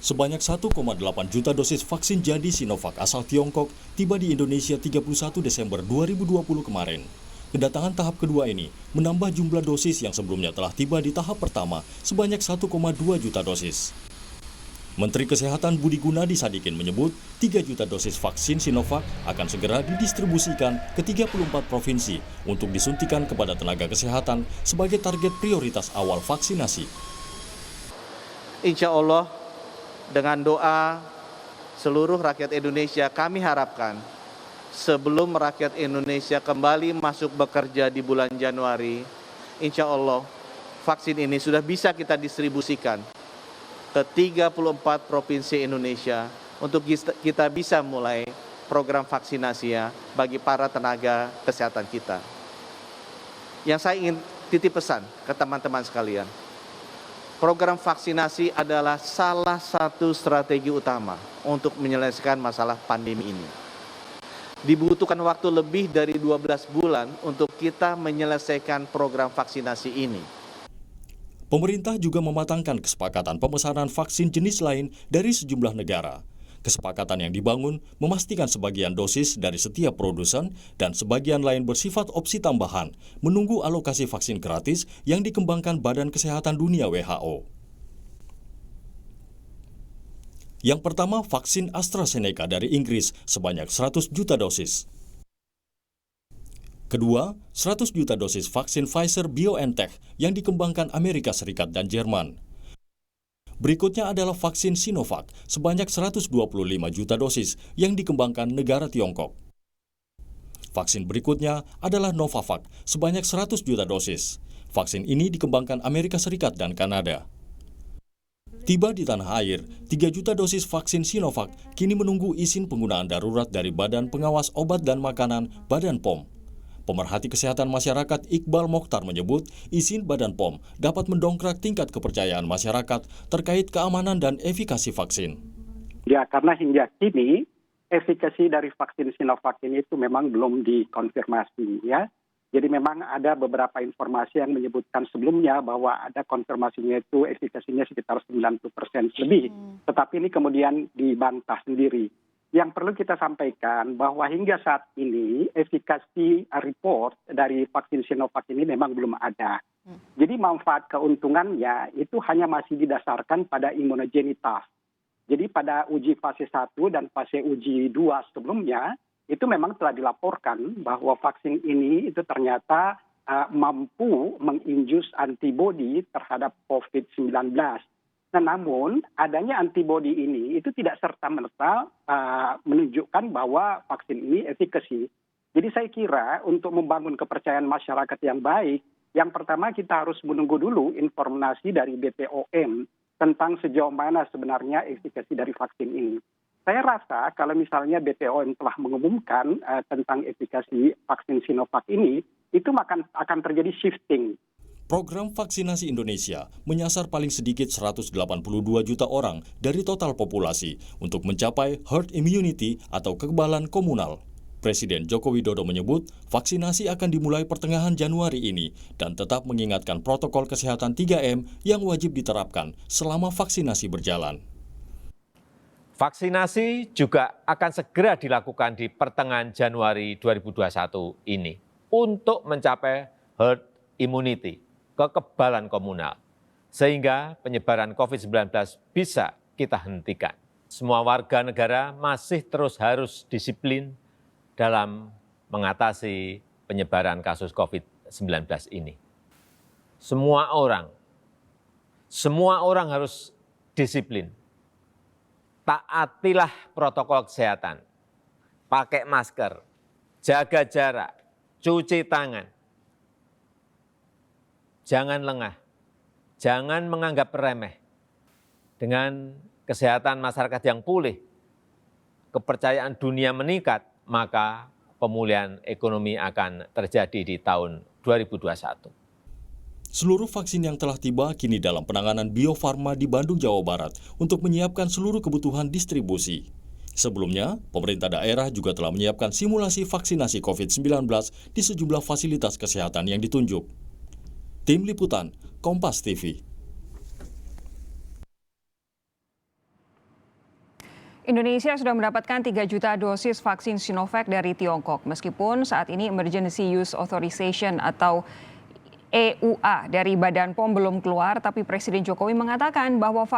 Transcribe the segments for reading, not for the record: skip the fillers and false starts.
Sebanyak 1,8 juta dosis vaksin jadi Sinovac asal Tiongkok tiba di Indonesia 31 Desember 2020 kemarin. Kedatangan tahap kedua ini menambah jumlah dosis yang sebelumnya telah tiba di tahap pertama sebanyak 1,2 juta dosis. Menteri Kesehatan Budi Gunadi Sadikin menyebut 3 juta dosis vaksin Sinovac akan segera didistribusikan ke 34 provinsi untuk disuntikan kepada tenaga kesehatan sebagai target prioritas awal vaksinasi. Insya Allah, dengan doa seluruh rakyat Indonesia, kami harapkan sebelum rakyat Indonesia kembali masuk bekerja di bulan Januari, insya Allah vaksin ini sudah bisa kita distribusikan ke 34 provinsi Indonesia untuk kita bisa mulai program vaksinasi ya bagi para tenaga kesehatan kita. Yang saya ingin titip pesan ke teman-teman sekalian, program vaksinasi adalah salah satu strategi utama untuk menyelesaikan masalah pandemi ini. Dibutuhkan waktu lebih dari 12 bulan untuk kita menyelesaikan program vaksinasi ini. Pemerintah juga mematangkan kesepakatan pemesanan vaksin jenis lain dari sejumlah negara. Kesepakatan yang dibangun memastikan sebagian dosis dari setiap produsen dan sebagian lain bersifat opsi tambahan, menunggu alokasi vaksin gratis yang dikembangkan Badan Kesehatan Dunia WHO. Yang pertama, vaksin AstraZeneca dari Inggris sebanyak 100 juta dosis. Kedua, 100 juta dosis vaksin Pfizer-BioNTech yang dikembangkan Amerika Serikat dan Jerman. Berikutnya adalah vaksin Sinovac sebanyak 125 juta dosis yang dikembangkan negara Tiongkok. Vaksin berikutnya adalah Novavax sebanyak 100 juta dosis. Vaksin ini dikembangkan Amerika Serikat dan Kanada. Tiba di tanah air, 3 juta dosis vaksin Sinovac kini menunggu izin penggunaan darurat dari Badan Pengawas Obat dan Makanan Badan POM. Pemerhati Kesehatan Masyarakat Iqbal Mokhtar menyebut izin Badan POM dapat mendongkrak tingkat kepercayaan masyarakat terkait keamanan dan efikasi vaksin. Ya, karena hingga kini efikasi dari vaksin Sinovac ini itu memang belum dikonfirmasi ya. Jadi memang ada beberapa informasi yang menyebutkan sebelumnya bahwa ada konfirmasinya itu efikasinya sekitar 90% lebih. Tetapi ini kemudian dibantah sendiri. Yang perlu kita sampaikan bahwa hingga saat ini efikasi report dari vaksin Sinovac ini memang belum ada. Jadi manfaat keuntungannya itu hanya masih didasarkan pada imunogenitas. Jadi pada uji fase 1 dan fase uji 2 sebelumnya itu memang telah dilaporkan bahwa vaksin ini itu ternyata mampu menginjus antibodi terhadap COVID-19. Nah, namun adanya antibodi ini itu tidak serta-merta menunjukkan bahwa vaksin ini efikasi. Jadi saya kira untuk membangun kepercayaan masyarakat yang baik, yang pertama kita harus menunggu dulu informasi dari BPOM tentang sejauh mana sebenarnya efikasi dari vaksin ini. Saya rasa kalau misalnya BPOM telah mengumumkan tentang efikasi vaksin Sinovac ini, itu akan terjadi shifting. Program vaksinasi Indonesia menyasar paling sedikit 182 juta orang dari total populasi untuk mencapai herd immunity atau kekebalan komunal. Presiden Joko Widodo menyebut vaksinasi akan dimulai pertengahan Januari ini dan tetap mengingatkan protokol kesehatan 3M yang wajib diterapkan selama vaksinasi berjalan. Vaksinasi juga akan segera dilakukan di pertengahan Januari 2021 ini untuk mencapai herd immunity, kekebalan komunal, sehingga penyebaran COVID-19 bisa kita hentikan. Semua warga negara masih terus harus disiplin dalam mengatasi penyebaran kasus COVID-19 ini. Semua orang harus disiplin. Taatilah protokol kesehatan, pakai masker, jaga jarak, cuci tangan. Jangan lengah, jangan menganggap remeh. Dengan kesehatan masyarakat yang pulih, kepercayaan dunia meningkat, maka pemulihan ekonomi akan terjadi di tahun 2021. Seluruh vaksin yang telah tiba kini dalam penanganan Bio Farma di Bandung, Jawa Barat untuk menyiapkan seluruh kebutuhan distribusi. Sebelumnya, pemerintah daerah juga telah menyiapkan simulasi vaksinasi COVID-19 di sejumlah fasilitas kesehatan yang ditunjuk. Tim Liputan, Kompas TV. Indonesia sudah mendapatkan 3 juta dosis vaksin Sinovac dari Tiongkok. Meskipun saat ini Emergency Use Authorization atau EUA dari Badan POM belum keluar, tapi Presiden Jokowi mengatakan bahwa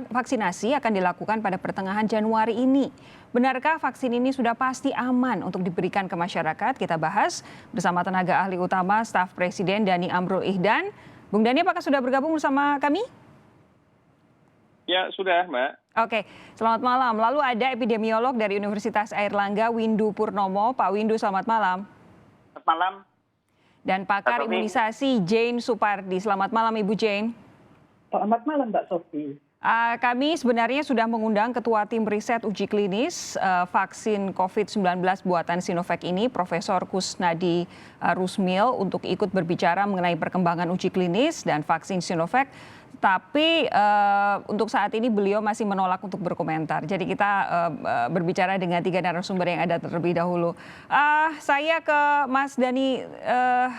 vaksinasi akan dilakukan pada pertengahan Januari ini. Benarkah vaksin ini sudah pasti aman untuk diberikan ke masyarakat? Kita bahas bersama tenaga ahli utama staf Presiden Dhani Amrul Ihdan. Bung Dhani, apakah sudah bergabung bersama kami? Ya, sudah, Mbak. Oke, selamat malam. Lalu ada epidemiolog dari Universitas Airlangga, Windu Purnomo. Pak Windu, selamat malam. Selamat malam. Dan pakar imunisasi Jane Supardi. Selamat malam, Ibu Jane. Selamat malam, Mbak Sofi. Kami sebenarnya sudah mengundang Ketua Tim Riset Uji Klinis vaksin COVID-19 buatan Sinovac ini, Profesor Kusnadi Rusmil, untuk ikut berbicara mengenai perkembangan uji klinis dan vaksin Sinovac. Tapi untuk saat ini beliau masih menolak untuk berkomentar. Jadi kita berbicara dengan 3 narasumber yang ada terlebih dahulu. Saya ke Mas Dhani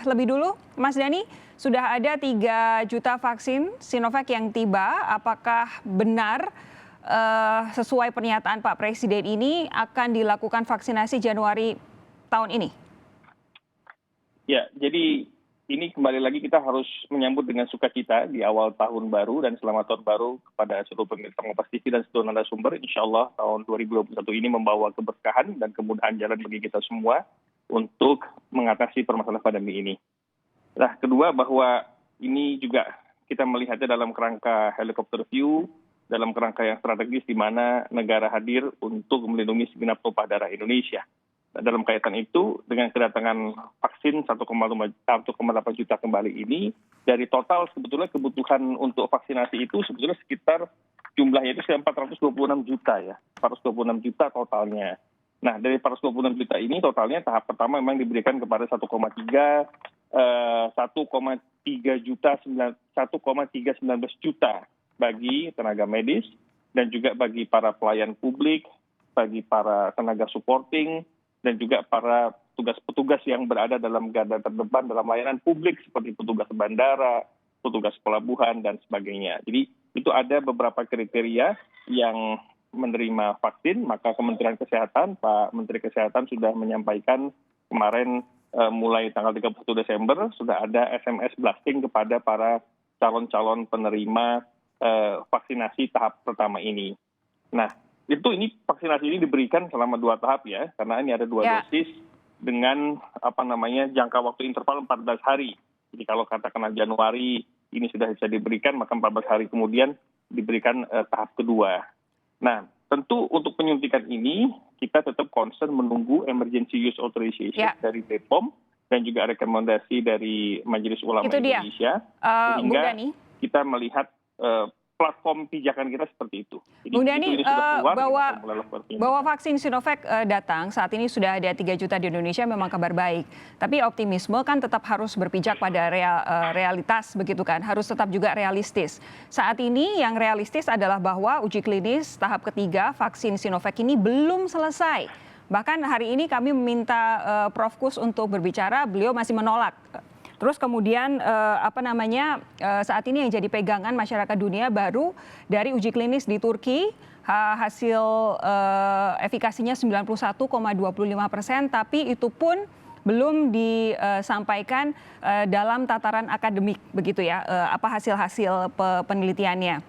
lebih dulu. Mas Dhani, sudah ada 3 juta vaksin Sinovac yang tiba. Apakah benar sesuai pernyataan Pak Presiden ini akan dilakukan vaksinasi Januari tahun ini? Ya, jadi ini kembali lagi kita harus menyambut dengan sukacita di awal tahun baru dan selamat tahun baru kepada seluruh pemirsa Kompas TV dan seluruh narasumber. Insya Allah tahun 2021 ini membawa keberkahan dan kemudahan jalan bagi kita semua untuk mengatasi permasalahan pandemi ini. Nah, kedua bahwa ini juga kita melihatnya dalam kerangka helikopter view, dalam kerangka yang strategis di mana negara hadir untuk melindungi segenap tumpah darah Indonesia. Dalam kaitan itu, dengan kedatangan vaksin 1,8 juta kembali ini, dari total sebetulnya kebutuhan untuk vaksinasi itu sebetulnya sekitar jumlahnya itu 426 juta ya, 426 juta totalnya. Nah, dari 426 juta ini totalnya tahap pertama memang diberikan kepada 1,319 juta bagi tenaga medis dan juga bagi para pelayan publik, bagi para tenaga supporting, dan juga para petugas-petugas yang berada dalam garda terdepan dalam layanan publik seperti petugas bandara, petugas pelabuhan, dan sebagainya. Jadi itu ada beberapa kriteria yang menerima vaksin, maka Kementerian Kesehatan, Pak Menteri Kesehatan sudah menyampaikan kemarin mulai tanggal 31 Desember sudah ada SMS blasting kepada para calon-calon penerima vaksinasi tahap pertama ini. Nah, ini vaksinasi ini diberikan selama 2 tahap ya, karena ini ada 2 dosis dengan jangka waktu interval 14 hari. Jadi kalau katakanlah Januari ini sudah bisa diberikan, maka 14 hari kemudian diberikan tahap kedua. Nah, tentu untuk penyuntikan ini kita tetap concern menunggu Emergency Use Authorization dari BPOM dan juga rekomendasi dari Majelis Ulama Indonesia, sehingga kita melihat platform pijakan kita seperti itu. Jadi, Bung Dhani, bahwa vaksin Sinovac datang, saat ini sudah ada 3 juta di Indonesia, memang kabar baik. Tapi optimisme kan tetap harus berpijak pada realitas, begitu kan? Harus tetap juga realistis. Saat ini yang realistis adalah bahwa uji klinis tahap ketiga vaksin Sinovac ini belum selesai. Bahkan hari ini kami meminta Prof. Kus untuk berbicara, beliau masih menolak. Terus kemudian saat ini yang jadi pegangan masyarakat dunia baru dari uji klinis di Turki, hasil efikasinya 91,25%, tapi itu pun belum disampaikan dalam tataran akademik, begitu ya, hasil-hasil penelitiannya.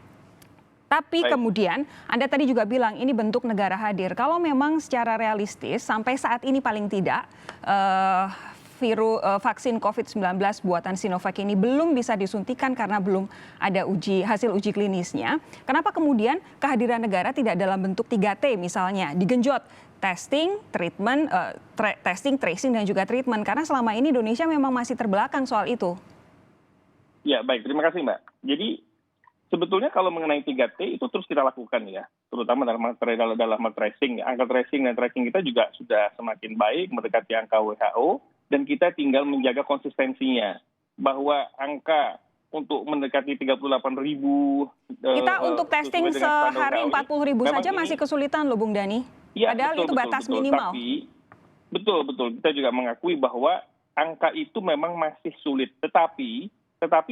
Tapi kemudian Anda tadi juga bilang ini bentuk negara hadir. Kalau memang secara realistis sampai saat ini paling tidak vaksin COVID-19 buatan Sinovac ini belum bisa disuntikan karena belum ada hasil uji klinisnya. Kenapa kemudian kehadiran negara tidak dalam bentuk 3T misalnya, digenjot testing, treatment, testing, tracing dan juga treatment, karena selama ini Indonesia memang masih terbelakang soal itu. Ya, baik, terima kasih Mbak. Jadi sebetulnya kalau mengenai 3T itu terus kita lakukan ya, terutama dalam tracing. Angka tracing dan tracking kita juga sudah semakin baik, mendekati angka WHO. Dan kita tinggal menjaga konsistensinya, bahwa angka untuk mendekati 38.000. Kita untuk testing sehari 40.000 saja masih kesulitan loh Bung Dhani. Ya, padahal itu batas minimal. Tapi, betul. Kita juga mengakui bahwa angka itu memang masih sulit. Tetapi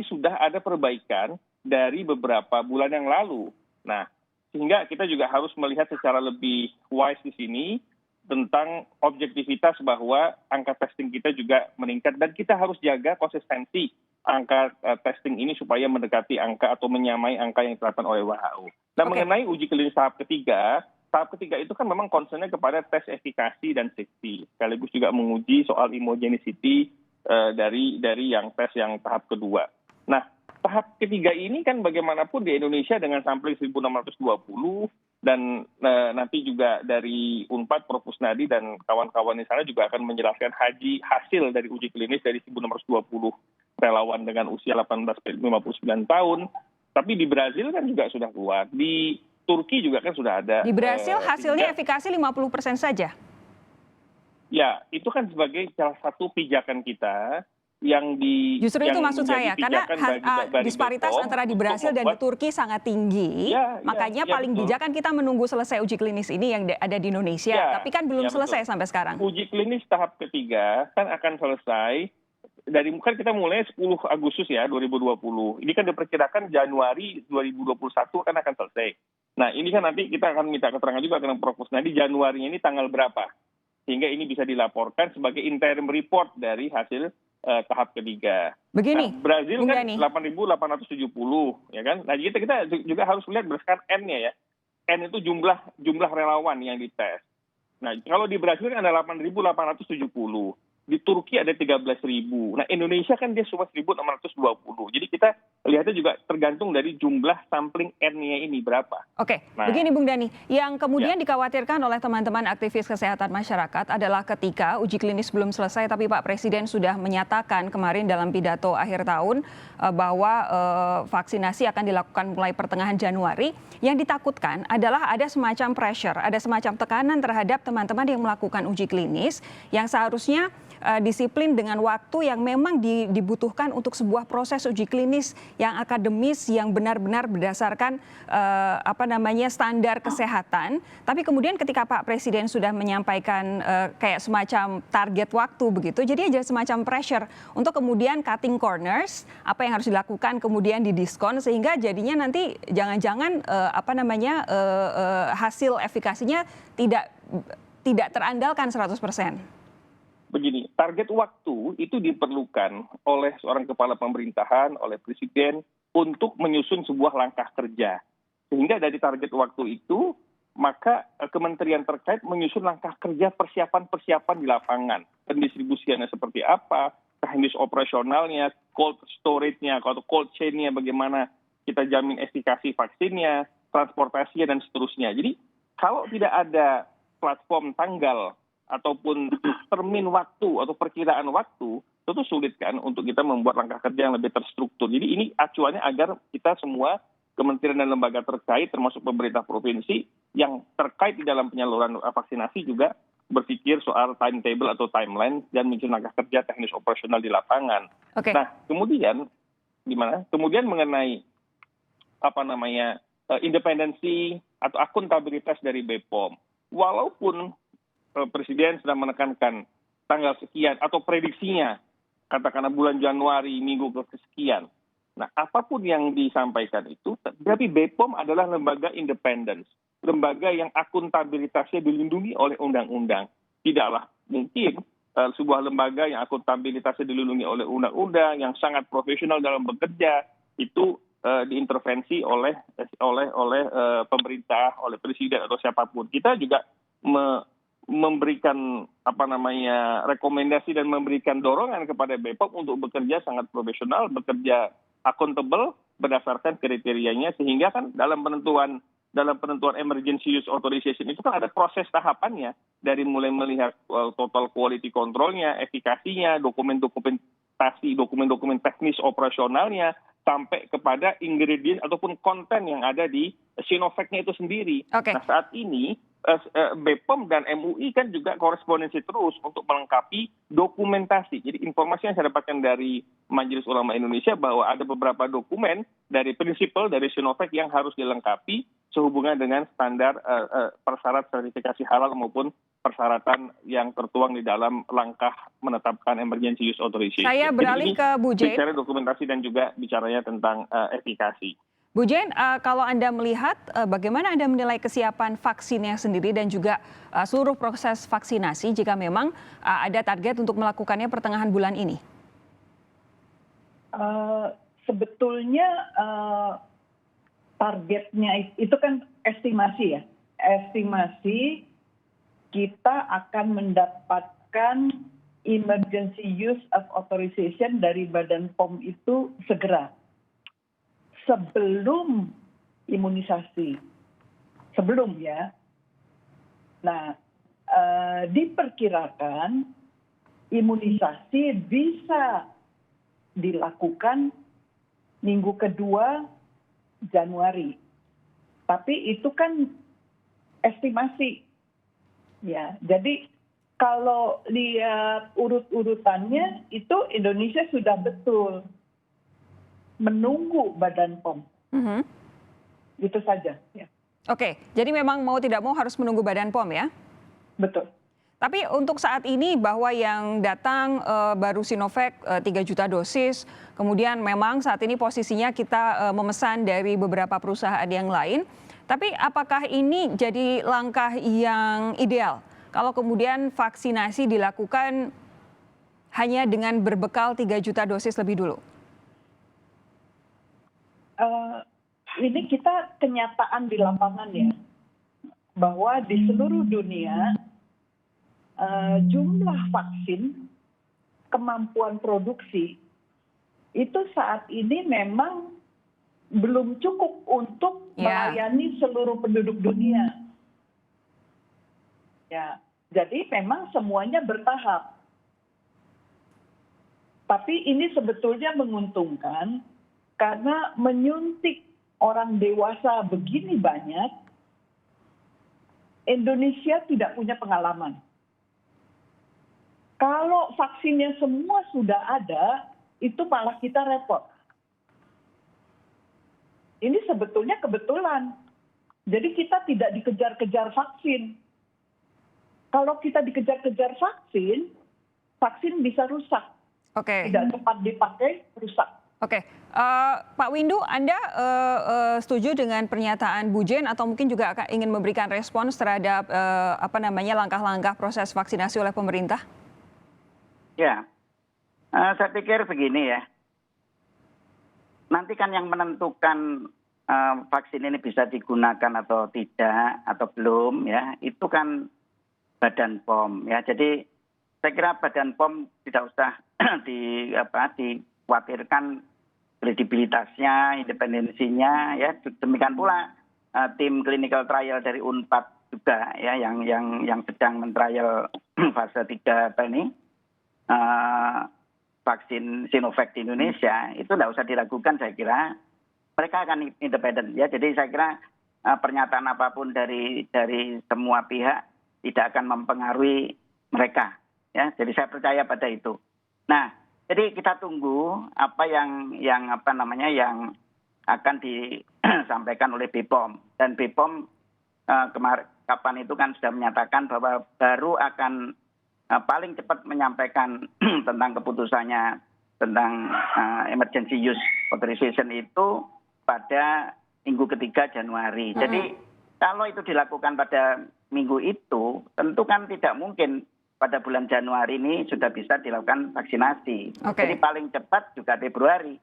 sudah ada perbaikan dari beberapa bulan yang lalu. Nah, sehingga kita juga harus melihat secara lebih wise di sini tentang objektivitas bahwa angka testing kita juga meningkat dan kita harus jaga konsistensi angka testing ini supaya mendekati angka atau menyamai angka yang ditetapkan oleh WHO. Nah, mengenai uji klinis tahap ketiga itu kan memang concernnya kepada tes efikasi dan safety, sekaligus juga menguji soal immunogenicity dari yang tes yang tahap kedua. Nah, tahap ketiga ini kan bagaimanapun di Indonesia dengan sampling 1.620 dan nanti juga dari Unpad, Prof. Kusnadi dan kawan-kawan di sana juga akan menjelaskan hasil dari uji klinis dari 1.620 relawan dengan usia 18-59 tahun. Tapi di Brazil kan juga sudah keluar, di Turki juga kan sudah ada. Di Brazil hasilnya efikasi 50% saja? Ya, itu kan sebagai salah satu pijakan kita yang justru itu maksud saya, karena disparitas BPOM antara di Brazil dan di Turki sangat tinggi, makanya paling bijak kan kita menunggu selesai uji klinis ini yang ada di Indonesia, tapi kan belum selesai sampai sekarang. Uji klinis tahap ketiga kan akan selesai, kan kita mulai 10 Agustus ya 2020, ini kan diperkirakan Januari 2021 kan akan selesai. Nah ini kan nanti kita akan minta keterangan juga dengan Prof. Kusnadi Januarinya ini tanggal berapa, sehingga ini bisa dilaporkan sebagai interim report dari hasil tahap ketiga. Begini, nah, Brazil kan 8.870, ya kan? Nah, kita juga harus lihat berdasarkan N-nya ya. N itu jumlah relawan yang dites. Nah, kalau di Brazil kan ada 8.870. Di Turki ada 13.000. Nah, Indonesia kan dia cuma 1.620. Jadi kita lihatnya juga tergantung dari jumlah sampling N-nya ini berapa. Oke, begini Bung Dhani, yang kemudian dikhawatirkan oleh teman-teman aktivis kesehatan masyarakat adalah ketika uji klinis belum selesai, tapi Pak Presiden sudah menyatakan kemarin dalam pidato akhir tahun bahwa vaksinasi akan dilakukan mulai pertengahan Januari. Yang ditakutkan adalah ada semacam pressure, ada semacam tekanan terhadap teman-teman yang melakukan uji klinis yang seharusnya disiplin dengan waktu yang memang dibutuhkan untuk sebuah proses uji klinis yang akademis, yang benar-benar berdasarkan standar kesehatan. Tapi kemudian ketika Pak Presiden sudah menyampaikan kayak semacam target waktu begitu, jadi ada semacam pressure untuk kemudian cutting corners, apa yang harus dilakukan kemudian didiskon, sehingga jadinya nanti jangan-jangan hasil efikasinya tidak terandalkan 100%. Begini, target waktu itu diperlukan oleh seorang kepala pemerintahan, oleh presiden untuk menyusun sebuah langkah kerja. Sehingga dari target waktu itu, maka kementerian terkait menyusun langkah kerja persiapan-persiapan di lapangan. Pendistribusiannya seperti apa, teknis operasionalnya, cold storage-nya atau cold chain-nya bagaimana kita jamin efikasi vaksinnya, transportasinya dan seterusnya. Jadi kalau tidak ada platform tanggal ataupun termin waktu atau perkiraan waktu, tentu sulit kan untuk kita membuat langkah kerja yang lebih terstruktur. Jadi ini acuannya agar kita semua kementerian dan lembaga terkait termasuk pemerintah provinsi yang terkait di dalam penyaluran vaksinasi juga berpikir soal timetable atau timeline dan menyusun langkah kerja teknis operasional di lapangan. Nah, kemudian gimana? Kemudian mengenai independensi atau akuntabilitas dari BPOM. Walaupun Presiden sedang menekankan tanggal sekian atau prediksinya, katakanlah bulan Januari minggu kesekian. Nah, apapun yang disampaikan itu, tapi BPOM adalah lembaga independen, lembaga yang akuntabilitasnya dilindungi oleh undang-undang. Tidaklah mungkin sebuah lembaga yang akuntabilitasnya dilindungi oleh undang-undang, yang sangat profesional dalam bekerja, itu diintervensi oleh pemerintah, oleh presiden atau siapapun. Kita juga memberikan rekomendasi dan memberikan dorongan kepada BPOM untuk bekerja sangat profesional, bekerja accountable berdasarkan kriterianya, sehingga kan dalam penentuan emergency use authorization itu kan ada proses tahapannya, dari mulai melihat total quality control-nya, efikasinya, dokumen-dokumen teknis operasionalnya, sampai kepada ingredient ataupun konten yang ada di Sinovac-nya itu sendiri. Nah, saat ini BPOM dan MUI kan juga korespondensi terus untuk melengkapi dokumentasi. Jadi informasi yang saya dapatkan dari Majelis Ulama Indonesia bahwa ada beberapa dokumen dari prinsipal dari Sinovac yang harus dilengkapi sehubungan dengan standar persyarat sertifikasi halal maupun persyaratan yang tertuang di dalam langkah menetapkan emergency use authorization. Saya beralih ke Bu Jane. Bicara dokumentasi dan juga bicaranya tentang efikasi. Bu Jen, kalau Anda melihat bagaimana Anda menilai kesiapan vaksinnya sendiri dan juga seluruh proses vaksinasi jika memang ada target untuk melakukannya pertengahan bulan ini? Sebetulnya targetnya itu kan estimasi ya. Estimasi kita akan mendapatkan emergency use of authorization dari Badan POM itu segera. Sebelum imunisasi. Sebelum ya. Nah, diperkirakan imunisasi bisa dilakukan minggu kedua Januari. Tapi itu kan estimasi. Ya, jadi kalau lihat urut-urutannya itu Indonesia sudah betul menunggu Badan POM. Itu saja. Ya. Oke, jadi memang mau tidak mau harus menunggu Badan POM ya? Betul. Tapi untuk saat ini bahwa yang datang baru Sinovac 3 juta dosis, kemudian memang saat ini posisinya kita memesan dari beberapa perusahaan yang lain. Tapi apakah ini jadi langkah yang ideal? Kalau kemudian vaksinasi dilakukan hanya dengan berbekal 3 juta dosis lebih dulu? Ini kita kenyataan di lapangan ya, bahwa di seluruh dunia jumlah vaksin, kemampuan produksi itu saat ini memang belum cukup untuk melayani seluruh penduduk dunia. Ya, jadi memang semuanya bertahap. Tapi ini sebetulnya menguntungkan karena menyuntik orang dewasa begini banyak, Indonesia tidak punya pengalaman. Kalau vaksinnya semua sudah ada, itu malah kita repot. Ini sebetulnya kebetulan. Jadi kita tidak dikejar-kejar vaksin. Kalau kita dikejar-kejar vaksin, vaksin bisa rusak. Oke. Tidak cepat dipakai, rusak. Oke, Pak Windu, Anda setuju dengan pernyataan Bu Jen atau mungkin juga ingin memberikan respons terhadap langkah-langkah proses vaksinasi oleh pemerintah? Ya, saya pikir begini ya. Nanti kan yang menentukan vaksin ini bisa digunakan atau tidak atau belum ya, itu kan Badan POM ya. Jadi saya kira Badan POM tidak usah dikhawatirkan kredibilitasnya, independensinya ya. Demikian pula tim clinical trial dari Unpad juga ya yang sedang mentrial fase 3 vaksin Sinovac di Indonesia itu tidak usah diragukan, saya kira mereka akan independen ya. Jadi saya kira pernyataan apapun dari semua pihak tidak akan mempengaruhi mereka ya. Jadi saya percaya pada itu. Nah, jadi kita tunggu apa yang akan disampaikan oleh BPOM, dan BPOM kapan itu kan sudah menyatakan bahwa baru akan paling cepat menyampaikan tentang keputusannya tentang emergency use authorization itu pada minggu ketiga Januari. Jadi kalau itu dilakukan pada minggu itu, tentu kan tidak mungkin pada bulan Januari ini sudah bisa dilakukan vaksinasi. Jadi paling cepat juga Februari.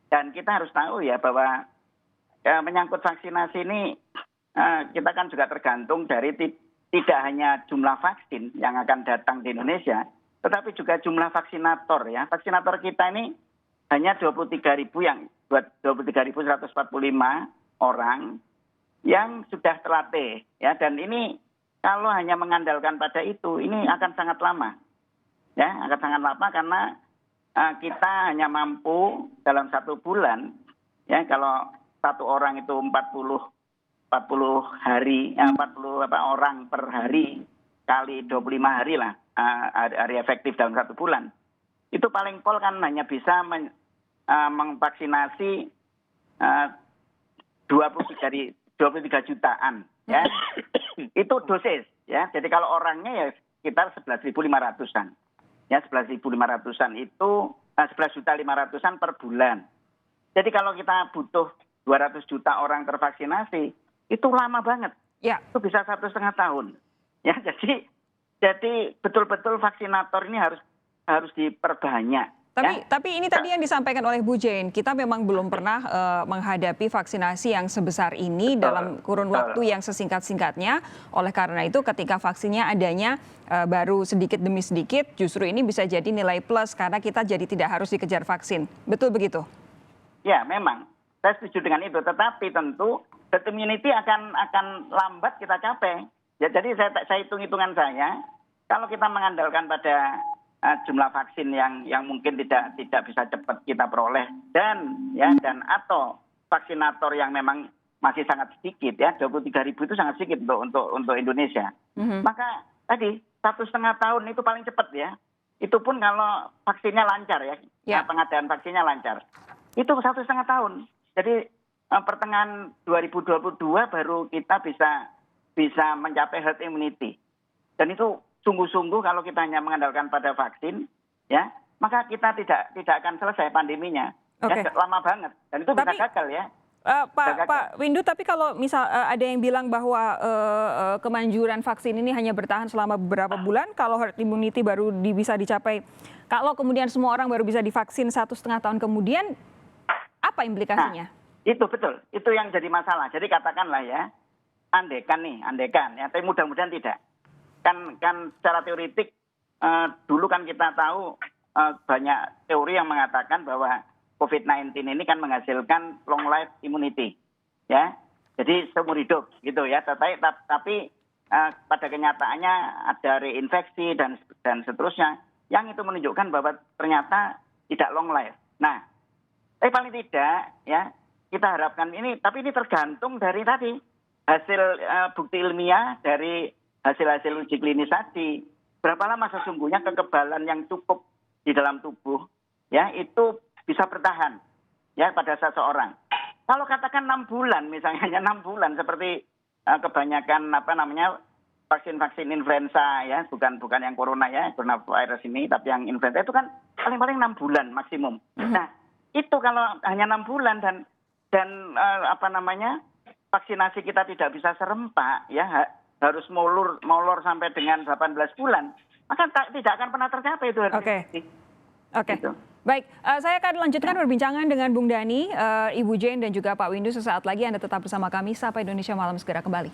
Dan kita harus tahu ya bahwa menyangkut vaksinasi ini kita kan juga tergantung dari tidak hanya jumlah vaksin yang akan datang di Indonesia, tetapi juga jumlah vaksinator ya. Vaksinator kita ini hanya 23.145 orang yang sudah terlatih ya, dan ini kalau hanya mengandalkan pada itu, ini akan sangat lama. Ya, akan sangat lama karena kita hanya mampu dalam 1 bulan, ya kalau satu orang itu 40 hari, 40 orang per hari kali 25 hari lah, hari efektif dalam 1 bulan. Itu paling pol kan hanya bisa memvaksinasi 23 jutaan. Ya, itu dosis ya. Jadi kalau orangnya ya sekitar 11.500-an. Ya, 11.500-an itu 11.500-an per bulan. Jadi kalau kita butuh 200 juta orang tervaksinasi, itu lama banget. Ya. Itu bisa 1,5 tahun. Ya, jadi betul-betul vaksinator ini harus diperbanyak. Tapi ini tadi yang disampaikan oleh Bu Jane, kita memang belum pernah menghadapi vaksinasi yang sebesar ini dalam kurun waktu yang sesingkat-singkatnya. Oleh karena itu ketika vaksinnya adanya baru sedikit demi sedikit, justru ini bisa jadi nilai plus karena kita jadi tidak harus dikejar vaksin. Betul begitu? Ya, memang. Saya setuju dengan itu. Tetapi tentu herd immunity akan lambat kita capai. Ya, jadi saya hitung-hitungan saya, kalau kita mengandalkan pada jumlah vaksin yang mungkin tidak bisa cepat kita peroleh dan atau vaksinator yang memang masih sangat sedikit ya, 23.000 itu sangat sedikit untuk Indonesia. Maka tadi 1,5 tahun itu paling cepat ya. Itu pun kalau vaksinnya lancar ya. Pengadaan vaksinnya lancar. Itu 1,5 tahun. Jadi pertengahan 2022 baru kita bisa mencapai herd immunity. Dan itu sungguh-sungguh kalau kita hanya mengandalkan pada vaksin, ya, maka kita tidak akan selesai pandeminya. Ya, lama banget. Dan itu bisa gagal ya. Pak Windu, tapi kalau misal ada yang bilang bahwa kemanjuran vaksin ini hanya bertahan selama beberapa bulan, kalau herd immunity baru bisa dicapai, kalau kemudian semua orang baru bisa divaksin 1,5 tahun kemudian, apa implikasinya? Nah, itu betul. Itu yang jadi masalah. Jadi katakanlah ya, andekan ya, tapi mudah-mudahan tidak. Kan secara teoritik dulu kan kita tahu banyak teori yang mengatakan bahwa COVID-19 ini kan menghasilkan long life immunity, ya. Jadi seumur hidup gitu ya. Tapi pada kenyataannya ada reinfeksi dan seterusnya yang itu menunjukkan bahwa ternyata tidak long life. Nah, paling tidak ya kita harapkan ini, tapi ini tergantung dari tadi hasil bukti ilmiah dari hasil uji klinis tadi. Berapa lama sesungguhnya kekebalan yang cukup di dalam tubuh ya itu bisa bertahan ya pada seseorang. Kalau katakan 6 bulan misalnya hanya 6 bulan seperti kebanyakan vaksin influenza ya, bukan yang corona ya, coronavirus ini, tapi yang influenza itu kan paling-paling 6 bulan maksimum. Nah, itu kalau hanya 6 bulan dan vaksinasi kita tidak bisa serempak ya, harus molor sampai dengan 18 bulan, maka tidak akan pernah tercapai itu. Oke. Gitu. Baik, saya akan lanjutkan perbincangan dengan Bung Dhani, Ibu Jane dan juga Pak Windu sesaat lagi. Anda tetap bersama kami. Sapa Indonesia Malam segera kembali.